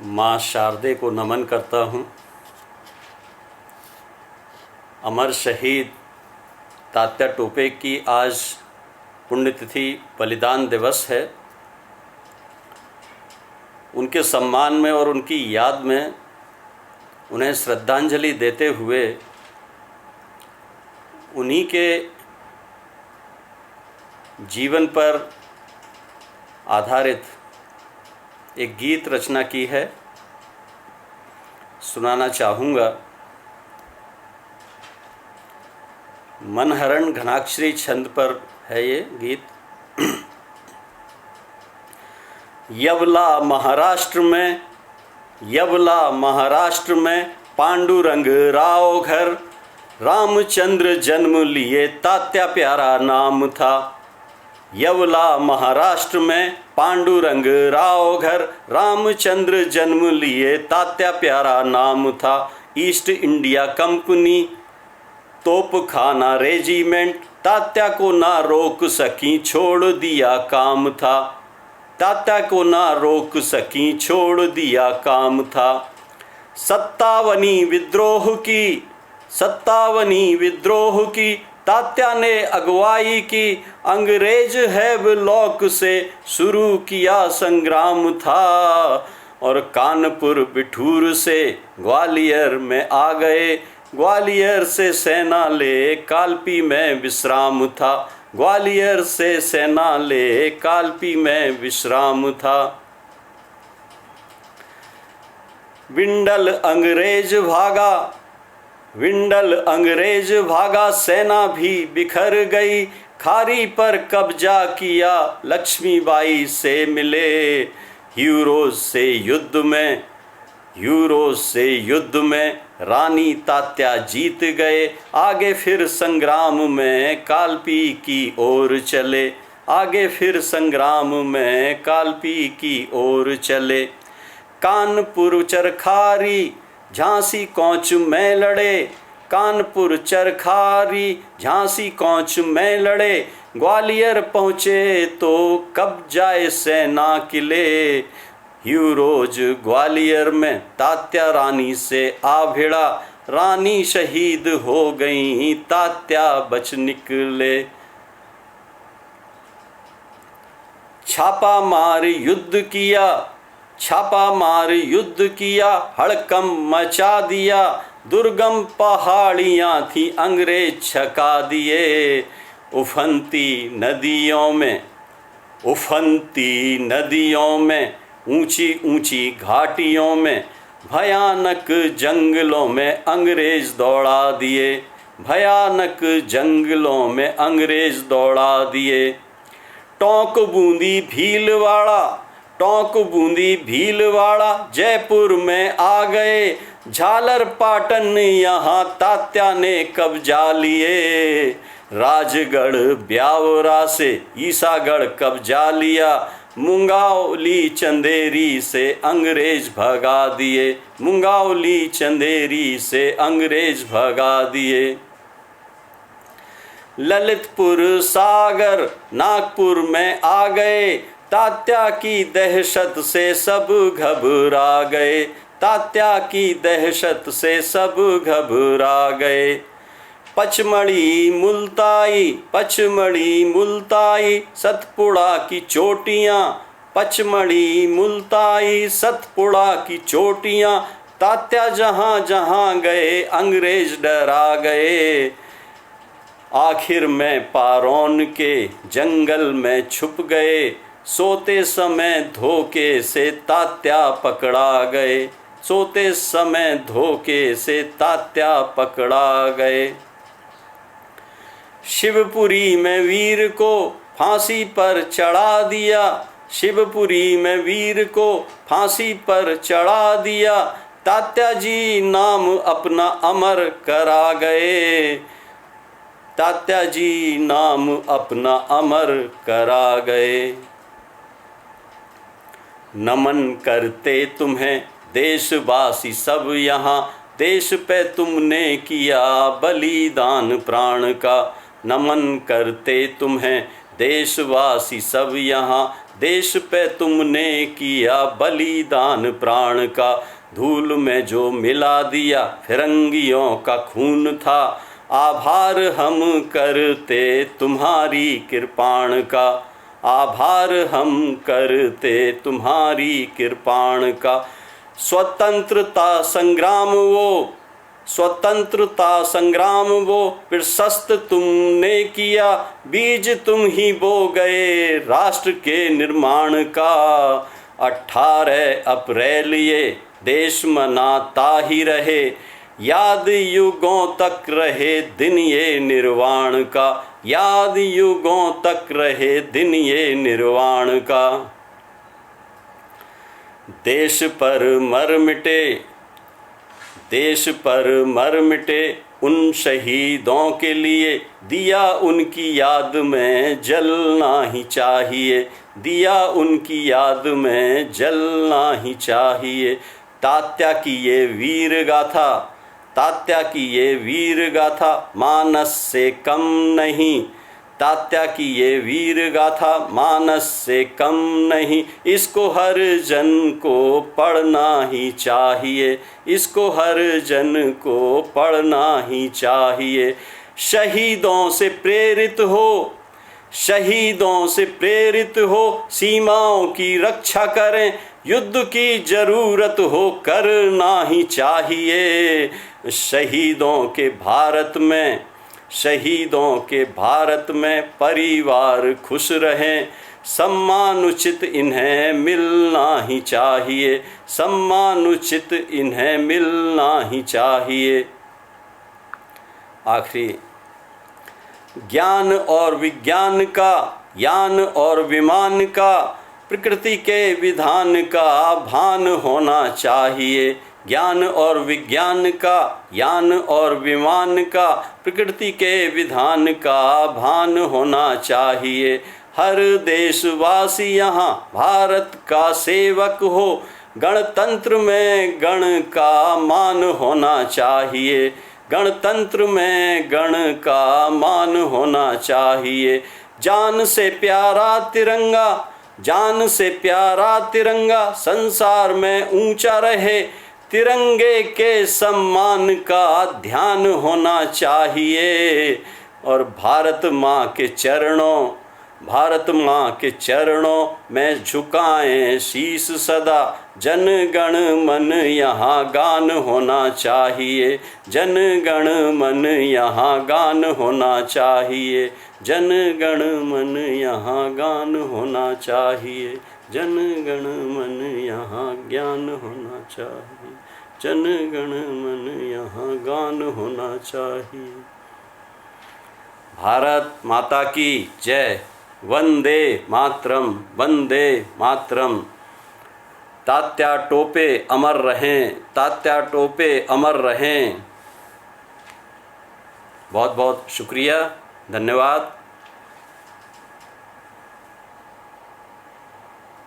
माँ शारदे को नमन करता हूँ। अमर शहीद तात्या टोपे की आज पुण्यतिथि बलिदान दिवस है। उनके सम्मान में और उनकी याद में उन्हें श्रद्धांजलि देते हुए उन्हीं के जीवन पर आधारित एक गीत रचना की है, सुनाना चाहूँगा। मनहरण घनाक्षरी छंद पर है ये गीत। यवला महाराष्ट्र में पांडुरंग राव घर, रामचंद्र जन्म लिए तात्या प्यारा नाम था। यवला महाराष्ट्र में पांडुरंग राव घर, रामचंद्र जन्म लिए तात्या प्यारा नाम था। ईस्ट इंडिया कंपनी तोपखाना रेजिमेंट, तात्या को ना रोक सकी छोड़ दिया काम था। तात्या को ना रोक सकी छोड़ दिया काम था। सत्तावनी विद्रोह की तात्या ने अगुवाई की, अंग्रेज हैवलॉक से शुरू किया संग्राम था। और कानपुर बिठूर से ग्वालियर में आ गए, ग्वालियर से सेना ले कालपी में विश्राम था। ग्वालियर से सेना ले कालपी में विश्राम था। विंडल अंग्रेज भागा, सेना भी बिखर गई। खारी पर कब्जा किया, लक्ष्मीबाई से मिले। यूरोज से युद्ध में रानी तात्या जीत गए। आगे फिर संग्राम में कालपी की ओर चले। आगे फिर संग्राम में कालपी की ओर चले। कानपुर चरखारी झांसी कौच में लड़े। कानपुर चरखारी झांसी कौच में लड़े। ग्वालियर पहुँचे तो कब्जाए सेना किले। यूरोज ग्वालियर में तात्या रानी से आ भिड़ा। रानी शहीद हो गई, तात्या बच निकले। छापा मार युद्ध किया, हड़कंप मचा दिया। दुर्गम पहाड़ियाँ थी, अंग्रेज छका दिए। उफनती नदियों में ऊंची ऊंची घाटियों में, भयानक जंगलों में अंग्रेज दौड़ा दिए। भयानक जंगलों में अंग्रेज दौड़ा दिए। टोंक बूंदी भीलवाड़ा जयपुर में आ गए। झालर पाटन यहाँ तात्या ने कब्जा लिए। राजगढ़ ब्यावरा से ईसागढ़ कब्जा लिया। मुंगावली चंदेरी से अंग्रेज भगा दिए। मुंगावली चंदेरी से अंग्रेज भगा दिए। ललितपुर सागर नागपुर में आ गए। तात्या की दहशत से सब घबरा गए। तात्या की दहशत से सब घबरा गए। पचमढ़ी मुल्ताई सतपुड़ा की चोटियाँ। पचमढ़ी मुल्ताई सतपुड़ा की चोटियाँ, तात्या जहाँ जहाँ गए अंग्रेज डरा गए। आखिर में पारोन के जंगल में छुप गए। सोते समय धोखे से तात्या पकड़ा गए। सोते समय धोखे से तात्या पकड़ा गए। शिवपुरी में वीर को फांसी पर चढ़ा दिया। शिवपुरी में वीर को फांसी पर चढ़ा दिया। तात्या जी नाम अपना अमर करा गए। तात्या जी नाम अपना अमर करा गए। नमन करते तुम्हें देशवासी सब यहाँ, देश पे तुमने किया बलिदान प्राण का। नमन करते तुम्हें देशवासी सब यहाँ, देश पे तुमने किया बलिदान प्राण का, धूल में जो मिला दिया फिरंगियों का खून था। आभार हम करते तुम्हारी कृपाण का, आभार हम करते तुम्हारी कृपाण का। स्वतंत्रता संग्राम वो, स्वतंत्रता संग्राम वो प्रशस्त तुमने किया, बीज तुम ही बो गए राष्ट्र के निर्माण का। 18 अप्रैल ये देश मनाता ही रहे, याद युगों तक रहे दिन ये निर्वाण का, याद युगों तक रहे दिन ये निर्वाण का। देश पर मर मिटे, देश पर मर मिटे उन शहीदों के लिए, दिया उनकी याद में जलना ही चाहिए, दिया उनकी याद में जलना ही चाहिए। तात्या की ये वीर गाथा, तात्या की ये वीर गाथा मानस से कम नहीं, तात्या की ये वीर गाथा मानस से कम नहीं। इसको हर जन को पढ़ना ही चाहिए, इसको हर जन को पढ़ना ही चाहिए। शहीदों से प्रेरित हो, शहीदों से प्रेरित हो, सीमाओं की रक्षा करें, युद्ध की जरूरत हो करना ही चाहिए। शहीदों के भारत में, शहीदों के भारत में परिवार खुश रहें, सम्मान उचित इन्हें मिलना ही चाहिए, सम्मान उचित इन्हें मिलना ही चाहिए। आखिरी, ज्ञान और विज्ञान का, यान और विमान का, प्रकृति के विधान का भान होना चाहिए। ज्ञान और विज्ञान का, यान और विमान का, प्रकृति के विधान का भान होना चाहिए। हर देशवासी यहाँ भारत का सेवक हो, गणतंत्र में गण का मान होना चाहिए, गणतंत्र में गण का मान होना चाहिए। जान से प्यारा तिरंगा, जान से प्यारा तिरंगा संसार में ऊंचा रहे, तिरंगे के सम्मान का ध्यान होना चाहिए। और भारत माँ के चरणों, भारत माँ के चरणों में झुकाएं शीश सदा, जन गण मन यहाँ गान होना चाहिए, जन गण मन यहाँ गान होना चाहिए, जन गण मन यहाँ गान होना चाहिए, जन गण मन यहाँ ज्ञान होना चाहिए, जन गण मन यहाँ गान होना चाहिए। भारत माता की जय। वंदे मातरम, वंदे मातरम। तात्या टोपे अमर रहें, तात्या टोपे अमर रहें। बहुत बहुत शुक्रिया, धन्यवाद।